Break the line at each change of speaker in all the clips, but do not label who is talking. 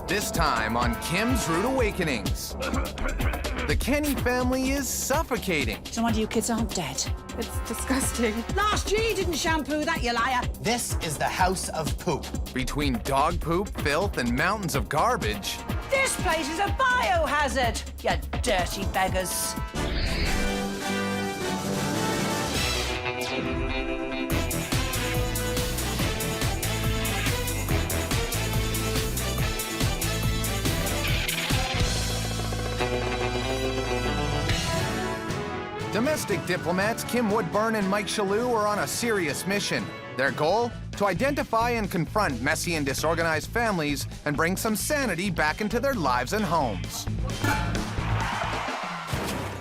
This time on Kim's Rude Awakenings. The Kenny family is suffocating.
No wonder you kids aren't dead.
It's disgusting.
Last year you didn't shampoo that, you liar.
This is the house of poop.
Between dog poop, filth, and mountains of garbage.
This place is a biohazard, you dirty beggars.
Domestic diplomats Kim Woodburn and Mike Shalhoub are on a serious mission. Their goal? To identify and confront messy and disorganized families and bring some sanity back into their lives and homes.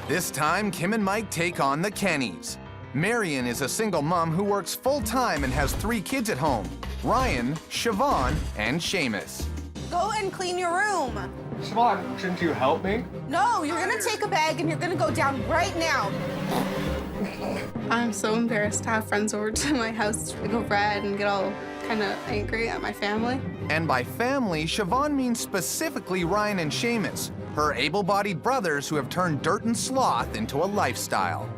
This time, Kim and Mike take on the Kennys. Marion is a single mom who works full-time and has 3 kids at home: Ryan, Siobhan, and Sheamus.
Go and clean your room.
Siobhan, shouldn't you help me?
No, you're gonna take a bag and you're gonna go down right now.
I'm so embarrassed to have friends over to my house to go red and get all kind of angry at my family.
And by family, Siobhan means specifically Ryan and Sheamus, her able-bodied brothers who have turned dirt and sloth into a lifestyle.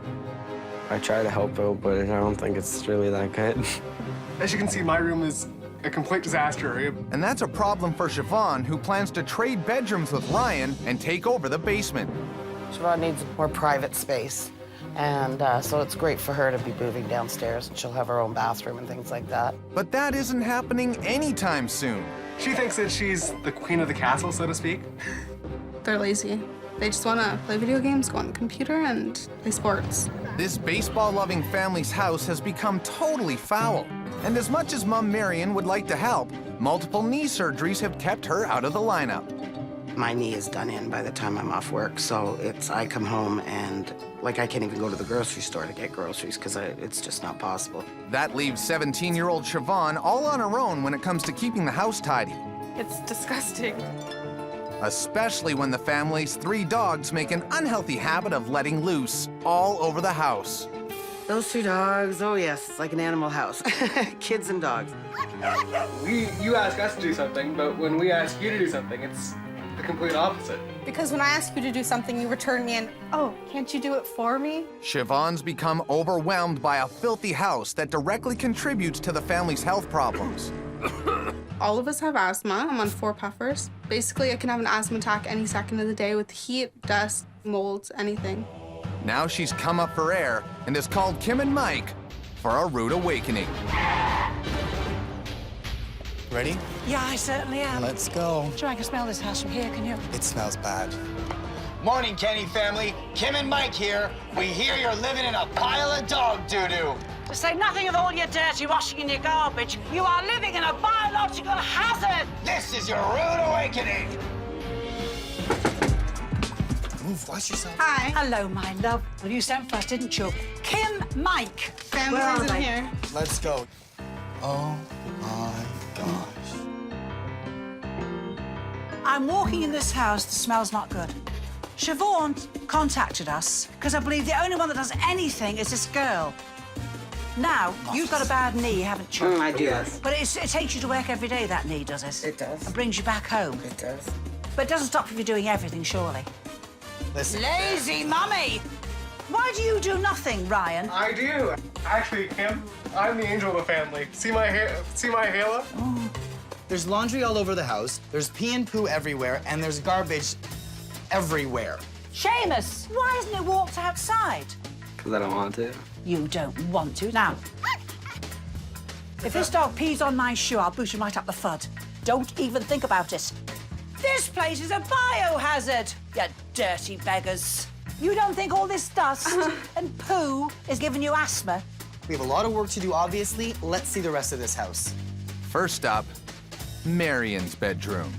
I try to help out, but I don't think it's really that good.
As you can see, my room is a complete disaster.
And that's a problem for Siobhan, who plans to trade bedrooms with Ryan and take over the basement.
Siobhan needs more private space, and so it's great for her to be moving downstairs, and she'll have her own bathroom and things like that.
But that isn't happening anytime soon.
She thinks that she's the queen of the castle, so to speak.
They're lazy. They just want to play video games, go on the computer, and play sports.
This baseball-loving family's house has become totally foul. And as much as Mom Marion would like to help, multiple knee surgeries have kept her out of the lineup.
My knee is done in by the time I'm off work, so I come home and, like, I can't even go to the grocery store to get groceries because it's just not possible.
That leaves 17-year-old Siobhan all on her own when it comes to keeping the house tidy.
It's disgusting.
Especially when the family's 3 dogs make an unhealthy habit of letting loose all over the house.
Those 2 dogs, oh yes, it's like an animal house. Kids and dogs.
You ask us to do something, but when we ask you to do something, it's the complete opposite.
Because when I ask you to do something, you return me and, oh, can't you do it for me?
Siobhan's become overwhelmed by a filthy house that directly contributes to the family's health problems.
All of us have asthma. I'm on 4 puffers. Basically, I can have an asthma attack any second of the day with heat, dust, molds, anything.
Now she's come up for air and has called Kim and Mike for a rude awakening.
Ready?
Yeah, I certainly am.
Let's go.
Sure, I can smell this house from here, can you?
It smells bad.
Morning, Kenny family. Kim and Mike here. We hear you're living in a pile of dog doo-doo.
To say nothing of all your dirty washing and your garbage, you are living in a biological hazard!
This is your rude awakening.
Move, watch yourself.
Hi.
Hello, my love. Well, you sent first, didn't you? Kim, Mike.
Family
Where are
isn't
they?
here.
Let's go. Oh my gosh.
I'm walking in this house, the smell's not good. Siobhan contacted us because I believe the only one that does anything is this girl. Now, you've got a bad knee, haven't you?
I do.
Yes. But it takes you to work every day, that knee, does it?
It does.
And brings you back home.
It does.
But it doesn't stop you from doing everything, surely.
Listen.
Lazy mummy! Why do you do nothing, Ryan?
I do. Actually, Kim, I'm the angel of the family. See my halo?
There's laundry all over the house, there's pee and poo everywhere, and there's garbage everywhere.
Seamus, why hasn't he walked outside?
Because I don't want to.
You don't want to. Now, if this dog pees on my shoe, I'll boot him right up the fud. Don't even think about it. This place is a biohazard, you dirty beggars. You don't think all this dust and poo is giving you asthma?
We have a lot of work to do, obviously. Let's see the rest of this house.
First up, Marion's bedroom.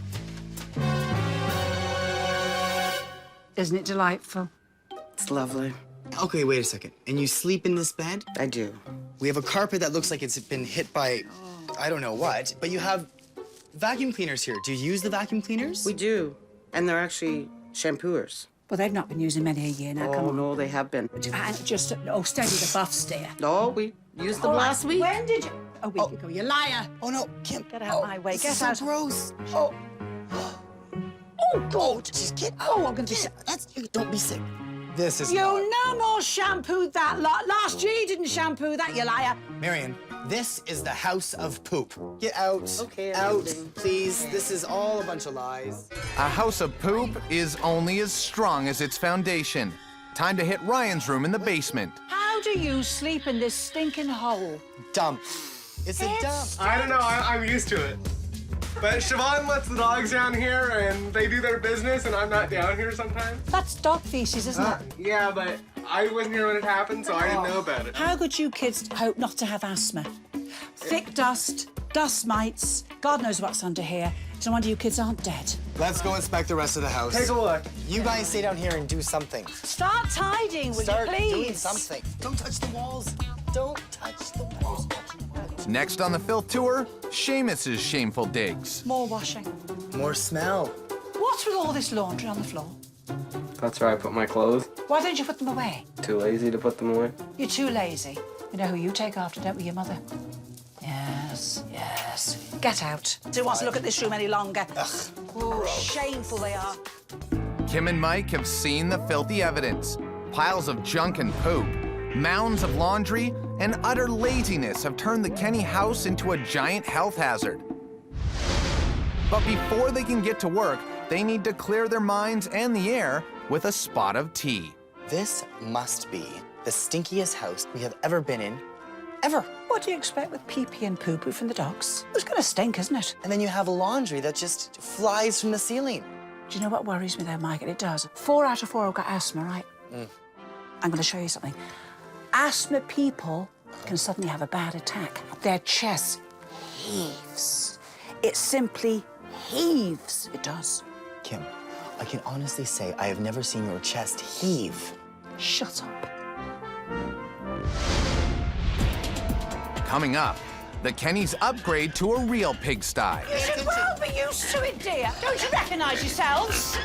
Isn't it delightful?
It's lovely.
Okay, wait a second. And you sleep in this bed?
I do.
We have a carpet that looks like it's been hit by, I don't know what, but you have vacuum cleaners here. Do you use the vacuum cleaners?
We do. And they're actually shampooers.
Well, they've not been using many a year now, come
Oh,
on.
no, they have been.
And just, oh, steady the buffs, dear.
No, we used them
All right,
last week.
When did you? A week ago, you liar.
Oh, no, Kim.
Get out
Oh,
my way,
this
get
is so
out.
gross. Oh.
Oh, God.
Just get.
Oh, I'm gonna be sick.
Don't be sick. This is.
You no more shampooed that lot. Last year you didn't shampoo that, you liar.
Marion, this is the house of poop. Get out.
Okay,
out,
leaving.
please. This is all a bunch of lies.
A house of poop is only as strong as its foundation. Time to hit Ryan's room in the basement.
How do you sleep in this stinking hole?
Dump. It's a dump.
I don't know. I'm used to it. But Siobhan lets the dogs down here, and they do their business, and I'm not down here sometimes.
That's dog feces, isn't it?
Yeah, but I wasn't here when it happened, so I didn't know about it.
How could you kids hope not to have asthma? Thick dust, dust mites, God knows what's under here. It's no wonder you kids aren't dead.
Let's go inspect the rest of the house.
Take a look.
You guys stay down here and do something.
Start tidying, will
Start
you please?
doing something. Don't touch the walls. Don't touch the walls.
Next on the filth tour, Sheamus's shameful digs.
More washing.
More smell.
What's with all this laundry on the floor?
That's where I put my clothes.
Why don't you put them away?
Too lazy to put them away.
You're too lazy. You know who you take after, don't we, your mother? Yes, yes. Get out. Who wants to look at this room any longer? Ooh, shameful they are.
Kim and Mike have seen the filthy evidence. Piles of junk and poop, mounds of laundry, and utter laziness have turned the Kenny house into a giant health hazard. But before they can get to work, they need to clear their minds and the air with a spot of tea.
This must be the stinkiest house we have ever been in, ever.
What do you expect with pee-pee and poo-poo from the dogs? It's gonna stink, isn't it?
And then you have laundry that just flies from the ceiling.
Do you know what worries me though, Mike? And it does. 4 out of 4 have got asthma, right? I'm gonna show you something. Asthma people can suddenly have a bad attack. Their chest heaves. It simply heaves. It does.
Kim, I can honestly say I have never seen your chest heave.
Shut up.
Coming up, the Kennys upgrade to a real pigsty.
You should well be used to it, dear. Don't you recognise yourselves?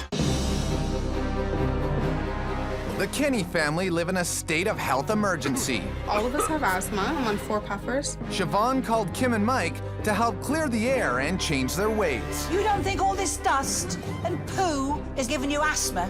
The Kenny family live in a state of health emergency.
All of us have asthma. I'm on 4 puffers.
Siobhan called Kim and Mike to help clear the air and change their ways.
You don't think all this dust and poo is giving you asthma?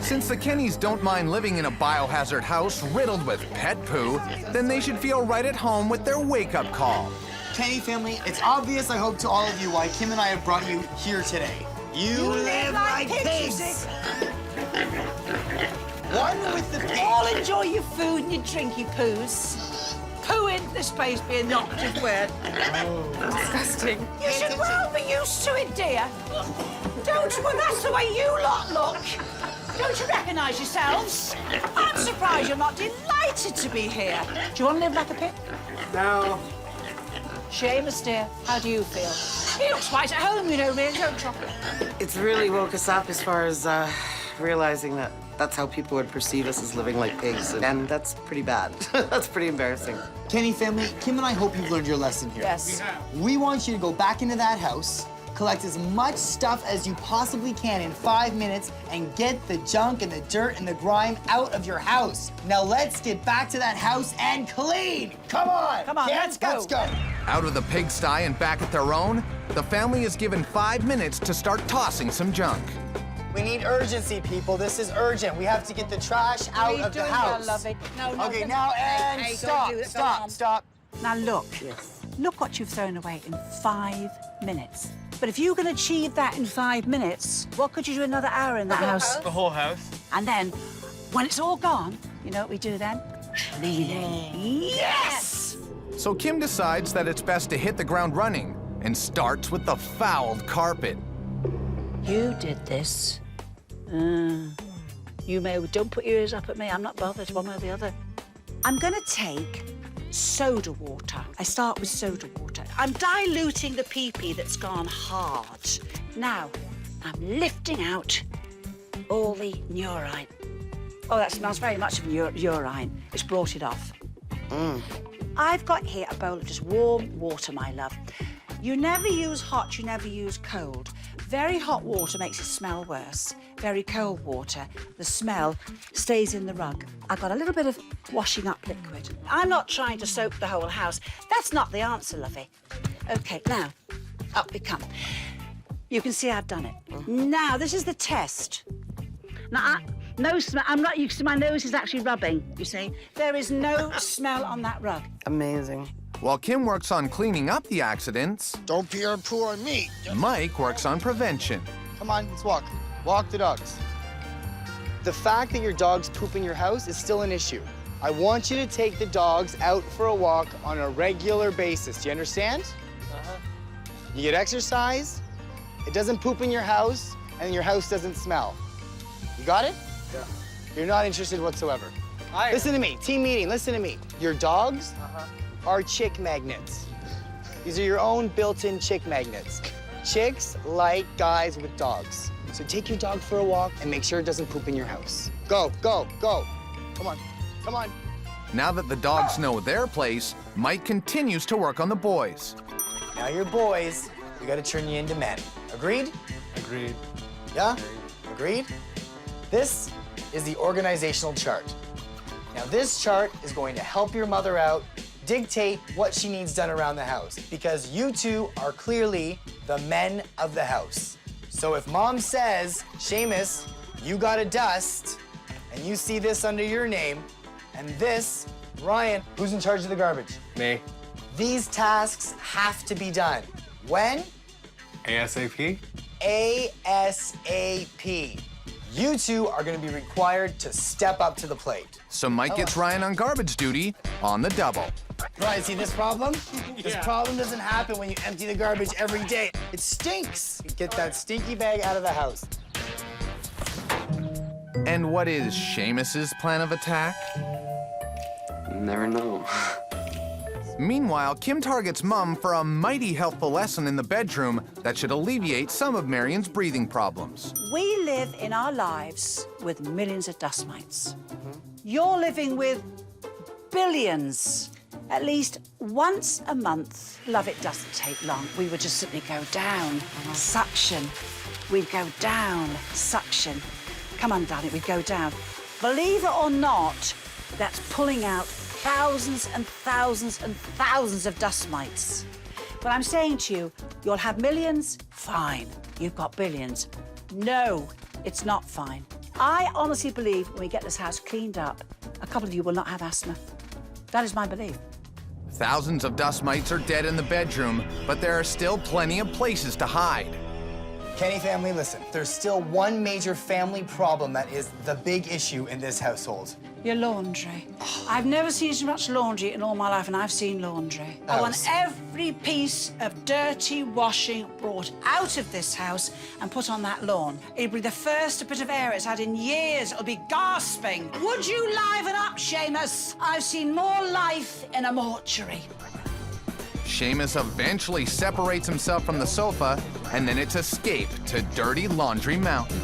Since the Kennys don't mind living in a biohazard house riddled with pet poo, then they should feel right at home with their wake-up call.
Kenny family, it's obvious, I hope, to all of you why Kim and I have brought you here today. You live like pigs! One with the pigs.
All enjoy your food and your drinky poos. Poo in this place being an operative word.
Disgusting.
You should well be used to it, dear. Don't, well, that's the way you lot look. Don't you recognise yourselves? I'm surprised you're not delighted to be here. Do you want to live like a pig?
No.
Sheamus, dear, how do you feel? He looks quite at home, you know, really, don't you?
It's really woke us up as far as realizing that that's how people would perceive us, as living like pigs. And that's pretty bad. That's pretty embarrassing.
Kenny family, Kim and I hope you've learned your lesson here.
Yes.
We want you to go back into that house, collect as much stuff as you possibly can in 5 minutes, and get the junk and the dirt and the grime out of your house. Now let's get back to that house and clean. Come on.
Come on,
kids,
let's go.
Out of the pigsty and back at their own, the family is given 5 minutes to start tossing some junk.
We need urgency, people. This is urgent. We have to get the trash out of the house.
No,
Okay, now and
Hey, don't
stop,
do it. Go
stop,
on.
stop.
Now look, look what you've thrown away in 5 minutes. But if you can achieve that in 5 minutes, what could you do another hour in that house?
The whole house.
And then, when it's all gone, you know what we do then? Cleaning. Yes!
So Kim decides that it's best to hit the ground running and starts with the fouled carpet.
You did this. You don't put your ears up at me. I'm not bothered, one way or the other. I'm gonna take soda water. I start with soda water. I'm diluting the pee-pee that's gone hard. Now, I'm lifting out all the urine. Oh, that smells very much of urine. It's brought it off. I've got here a bowl of just warm water, my love. You never use hot, you never use cold. Very hot water makes it smell worse. Very cold water, the smell stays in the rug. I've got a little bit of washing up liquid. I'm not trying to soap the whole house. That's not the answer, lovey. Okay, now, up we come. You can see I've done it. Now, this is the test. Now, no smell. I'm not used to my nose is actually rubbing, you see. There is no smell on that rug.
Amazing.
While Kim works on cleaning up the accidents,
Don't pee or poo on me.
Mike works on prevention.
Come on, let's walk. Walk the dogs. The fact that your dog's pooping your house is still an issue. I want you to take the dogs out for a walk on a regular basis. Do you understand? You get exercise, it doesn't poop in your house, and your house doesn't smell. You got it?
Yeah.
You're not interested whatsoever. Listen to me, team meeting, listen to me. Your dogs are chick magnets. These are your own built-in chick magnets. Chicks like guys with dogs. So take your dog for a walk and make sure it doesn't poop in your house. Go, go, go. Come on, come on.
Now that the dogs know their place, Mike continues to work on the boys.
Now you're boys, we gotta turn you into men. Agreed?
Agreed.
Yeah? Agreed? This is the organizational chart. Now this chart is going to help your mother out, dictate what she needs done around the house, because you two are clearly the men of the house. So if mom says, Sheamus, you gotta dust, and you see this under your name, and this, Ryan, who's in charge of the garbage?
Me.
These tasks have to be done. When?
ASAP.
ASAP. You two are gonna be required to step up to the plate.
So Mike gets Ryan on garbage duty on the double.
Ryan, see this problem? This problem doesn't happen when you empty the garbage every day. It stinks. Get that stinky bag out of the house.
And what is Sheamus's plan of attack?
Never know.
Meanwhile, Kim targets Mum for a mighty helpful lesson in the bedroom that should alleviate some of Marion's breathing problems.
We live in our lives with millions of dust mites. You're living with billions. At least once a month. Love, it doesn't take long. We would just simply go down, suction. We'd go down, suction. Come on, darling, we'd go down. Believe it or not, that's pulling out thousands and thousands and thousands of dust mites. But I'm saying to you, you'll have millions, fine. You've got billions. No, it's not fine. I honestly believe when we get this house cleaned up, a couple of you will not have asthma. That is my belief.
Thousands of dust mites are dead in the bedroom, but there are still plenty of places to hide.
Kenny family, listen. There's still one major family problem that is the big issue in this household.
Your laundry. I've never seen so much laundry in all my life, and I've seen laundry. I want every piece of dirty washing brought out of this house and put on that lawn. It'll be the first bit of air it's had in years. It'll be gasping. Would you liven up, Sheamus? I've seen more life in a mortuary.
Sheamus eventually separates himself from the sofa, and then it's escape to Dirty Laundry Mountain.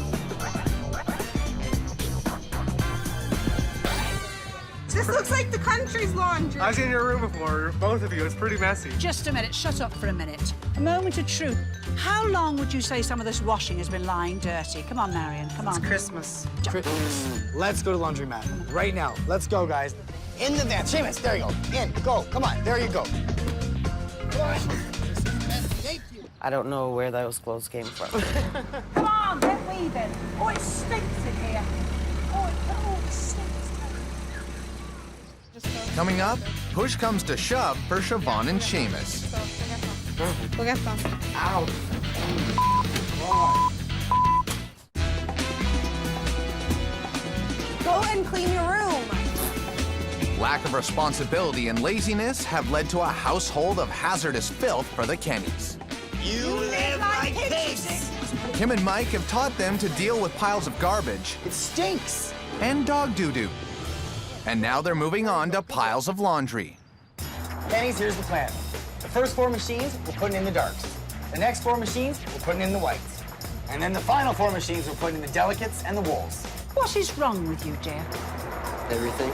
This looks like the country's laundry.
I was in your room before, both of you. It's pretty messy.
Just a minute, shut up for a minute. A moment of truth. How long would you say some of this washing has been lying dirty? Come on, Marion, come on.
Christmas. Let's go to laundromat right now. Let's go, guys. In the van. Sheamus, there you go. In, go. Come on, there you go. Come on.
I don't know where those clothes came from.
Come on, get weaving. Oh, it stinks in here. Oh, it stinks.
Coming up, push comes to shove for Siobhan and Sheamus.
Go get them.
Ow.
Go and clean your room.
Lack of responsibility and laziness have led to a household of hazardous filth for the Kennys.
You live like pigs.
Kim and Mike have taught them to deal with piles of garbage
It stinks.
and dog doo-doo. And now they're moving on to piles of laundry.
Kenny's, here's the plan. The first 4 machines, we're putting in the darks. The next 4 machines, we're putting in the whites. And then the final 4 machines, we're putting in the delicates and the wools.
What is wrong with you, dear?
Everything.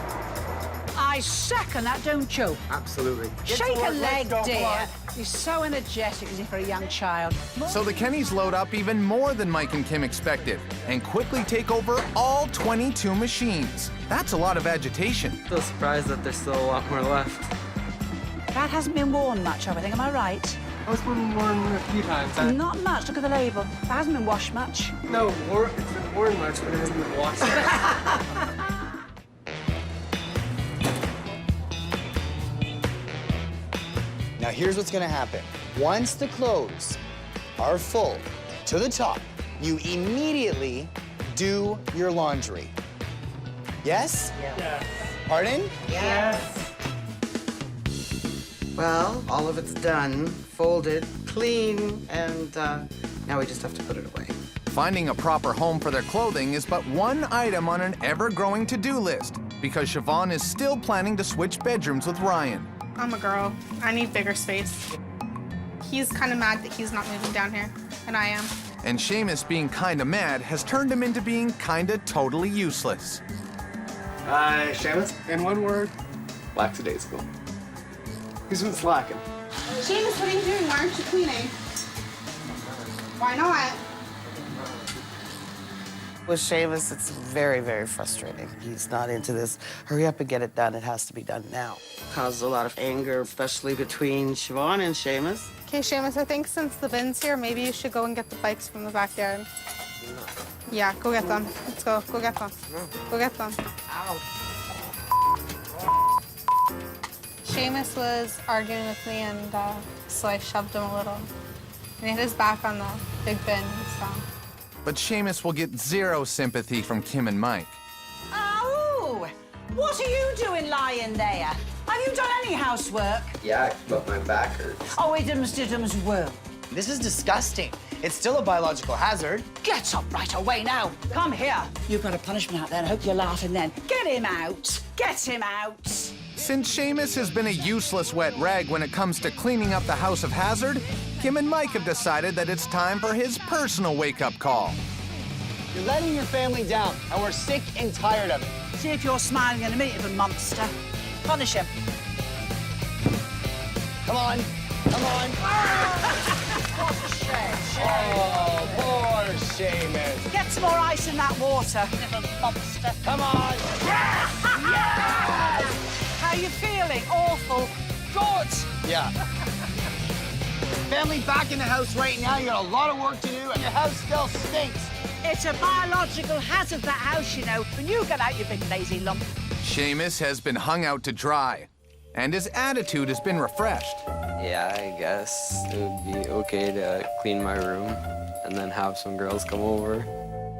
I second that, don't you?
Absolutely.
Shake a leg,
go, come
dear.
on.
You're so energetic as if you're a young child.
So the Kennys load up even more than Mike and Kim expected and quickly take over all 22 machines. That's a lot of agitation.
I'm still surprised that there's still a lot more left.
That hasn't been worn much of, I think. Am I right?
It's been worn a few times.
Not much. Look at the label. It hasn't been washed much.
No, it's been worn much, but it hasn't been washed.
Now here's what's gonna happen. Once the clothes are full to the top, you immediately do your laundry. Yes?
Yes.
Pardon?
Yes.
Well, all of it's done, folded, clean, and now we just have to put it away.
Finding a proper home for their clothing is but one item on an ever-growing to-do list, because Siobhan is still planning to switch bedrooms with Ryan.
I'm a girl. I need bigger space. He's kind of mad that he's not moving down here, and I am.
And Sheamus being kinda mad has turned him into being kinda totally useless.
Sheamus, in one word, lackadaisical. He's been slacking.
Sheamus, what are you doing? Why aren't you cleaning? Why not?
With Sheamus, it's very, very frustrating. He's not into this. Hurry up and get it done. It has to be done now. Causes a lot of anger, especially between Siobhan and Sheamus.
Okay, Sheamus, I think since the bin's here, maybe you should go and get the bikes from the backyard. Yeah, go get them. Let's go. Go get them. Go get them.
Ow.
Sheamus was arguing with me, and so I shoved him a little. And he hit his back on the big bin, so.
But Sheamus will get zero sympathy from Kim and Mike.
Oh! What are you doing lying there? Have you done any housework?
Yeah, but my back hurts.
Oh, idums will.
This is disgusting. It's still a biological hazard.
Get up right away now. Come here. You've got a punishment out there, and I hope you're laughing then. Get him out. Get him out.
Since Sheamus has been a useless wet rag when it comes to cleaning up the House of Hazard, Kim and Mike have decided that it's time for his personal wake-up call.
You're letting your family down, and we're sick and tired of it.
See if you're smiling in a minute, you monster. Punish him.
Come on. Come on. Oh, poor Sheamus.
Get some more ice in that water, little monster.
Come on.
How you feeling? Awful. Good.
Yeah. Family back in the house right now. You got a lot of work to do, and your house still stinks.
It's a biological hazard, that house, you know. When you get out, you big lazy lump.
Sheamus has been hung out to dry, and his attitude has been refreshed.
Yeah, I guess it would be okay to clean my room and then have some girls come over.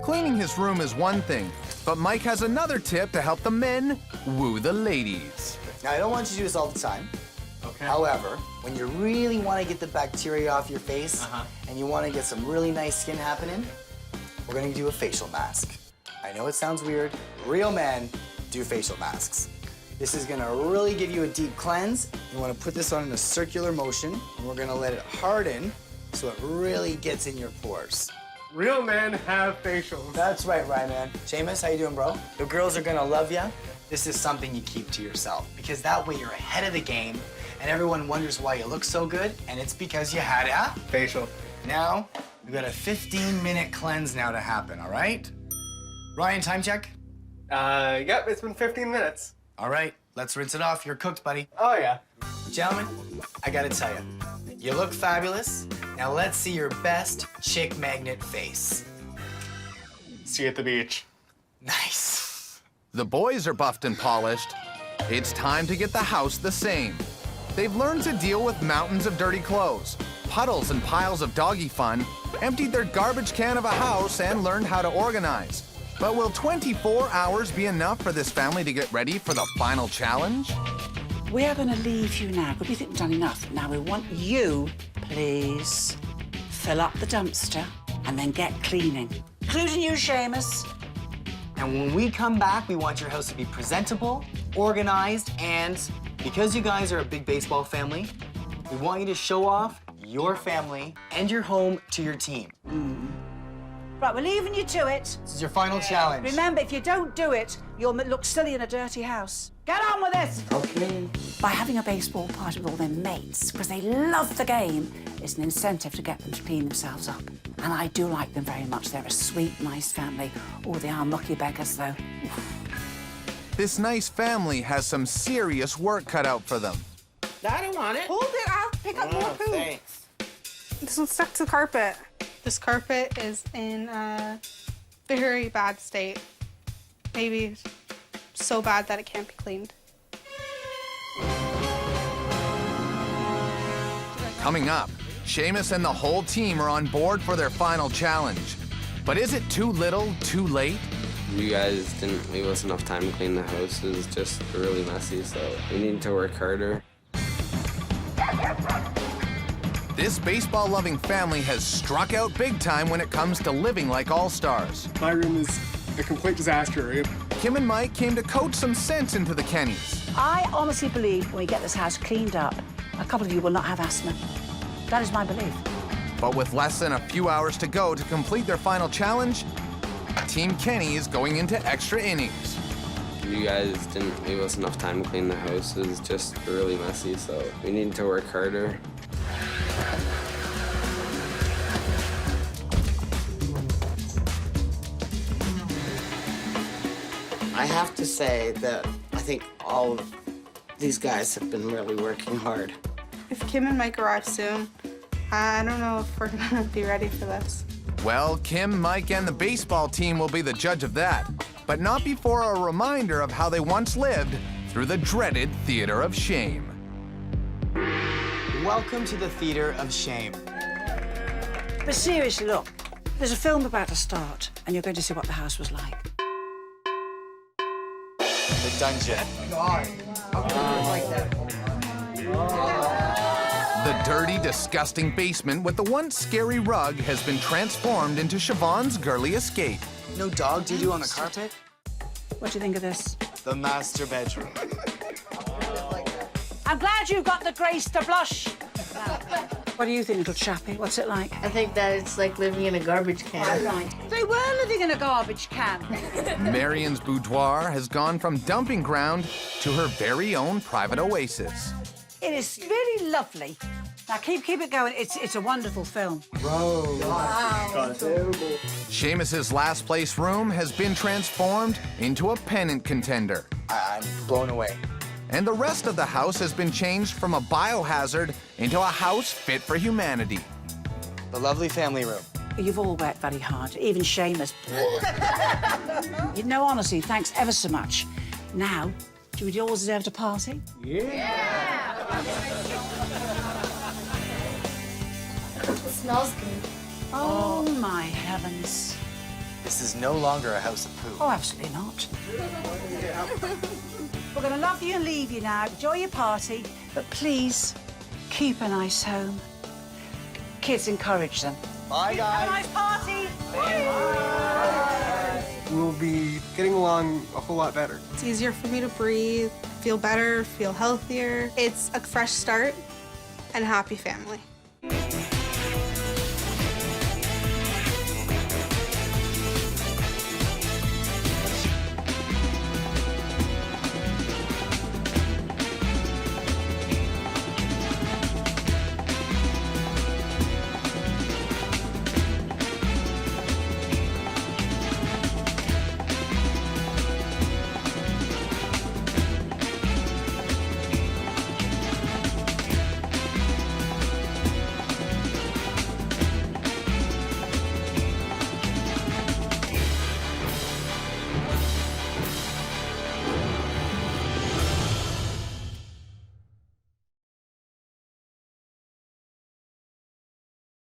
Cleaning his room is one thing, but Mike has another tip to help the men woo the ladies.
Now, I don't want you to do this all the time.
Okay.
However, when you really want to get the bacteria off your face and you want to get some really nice skin happening, we're going to do a facial mask. I know it sounds weird. Real men do facial masks. This is going to really give you a deep cleanse. You want to put this on in a circular motion, and we're going to let it harden so it really gets in your pores.
Real men have facials.
That's right, Ryan. Sheamus, how you doing, bro? The girls are gonna love you. This is something you keep to yourself, because that way you're ahead of the game, and everyone wonders why you look so good, and it's because you had a
Facial.
Now, we got a 15-minute cleanse now to happen, all right? Ryan, time check?
Yep, it's been 15 minutes.
All right, let's rinse it off. You're cooked, buddy.
Oh, yeah.
Gentlemen, I gotta tell you, you look fabulous. Now let's see your best chick magnet face.
See you at the beach.
Nice.
The boys are buffed and polished. It's time to get the house the same. They've learned to deal with mountains of dirty clothes, puddles and piles of doggy fun, emptied their garbage can of a house, and learned how to organize. But will 24 hours be enough for this family to get ready for the final challenge?
We are going to leave you now, but we think we've done enough. Now we want you, please, fill up the dumpster and then get cleaning. Including you, Sheamus.
And when we come back, we want your house to be presentable, organized, and because you guys are a big baseball family, we want you to show off your family and your home to your team.
Right, we're leaving you to it.
This is your final challenge.
Remember, if you don't do it, you'll look silly in a dirty house. Get on with it!
Okay.
By having a baseball party with all their mates, because they love the game, it's an incentive to get them to clean themselves up. And I do like them very much. They're a sweet, nice family. Oh, they are mucky beggars, though.
This nice family has some serious work cut out for them.
I don't want it.
Hold it, I'll pick up more poop.
Thanks.
This one's stuck to the carpet. This carpet is in a very bad state. Maybe so bad that it can't be cleaned.
Coming up, Sheamus and the whole team are on board for their final challenge. But is it too little, too late?
You guys didn't leave us enough time to clean the house. It was just really messy, so we need to work harder.
This baseball-loving family has struck out big time when it comes to living like all-stars.
My room is a complete disaster.
Kim and Mike came to coach some sense into the Kennys.
I honestly believe when we get this house cleaned up, a couple of you will not have asthma. That is my belief.
But with less than a few hours to go to complete their final challenge, Team Kenny is going into extra innings.
You guys didn't leave us enough time to clean the house. It was just really messy, so we need to work harder.
I have to say that I think all of these guys have been really working hard.
If Kim and Mike arrive soon, I don't know if we're gonna be ready for this.
Well, Kim, Mike, and the baseball team will be the judge of that, but not before a reminder of how they once lived through the dreaded theater of shame.
Welcome to the theater of shame.
But seriously, look, there's a film about to start, and you're going to see what the house was like.
The dungeon.
The dirty, disgusting basement with the once scary rug has been transformed into Siobhan's girly escape.
No dog doo-doo on the carpet?
What do you think of this?
The master bedroom.
I'm glad you got the grace to blush. What do you think, little chappie? What's it like?
I think that it's like living in a garbage can.
Right. They were living in a garbage can.
Marion's boudoir has gone from dumping ground to her very own private oasis.
It is really lovely. Now keep it going. It's a wonderful film.
Sheamus's last place room has been transformed into a pennant contender.
I'm blown away.
And the rest of the house has been changed from a biohazard into a house fit for humanity.
The lovely family room.
You've all worked very hard, even Sheamus. You know, honestly, thanks ever so much. Now, do we all deserve a party?
It smells good.
Oh, my heavens.
This is no longer a house of poo.
Oh, absolutely not. We're going to love you and leave you now. Enjoy your party, but please keep a nice home. Kids, encourage them.
Bye, guys.
Have a nice party.
We'll be getting along a whole lot better.
It's easier for me to breathe, feel better, feel healthier. It's a fresh start and a happy family.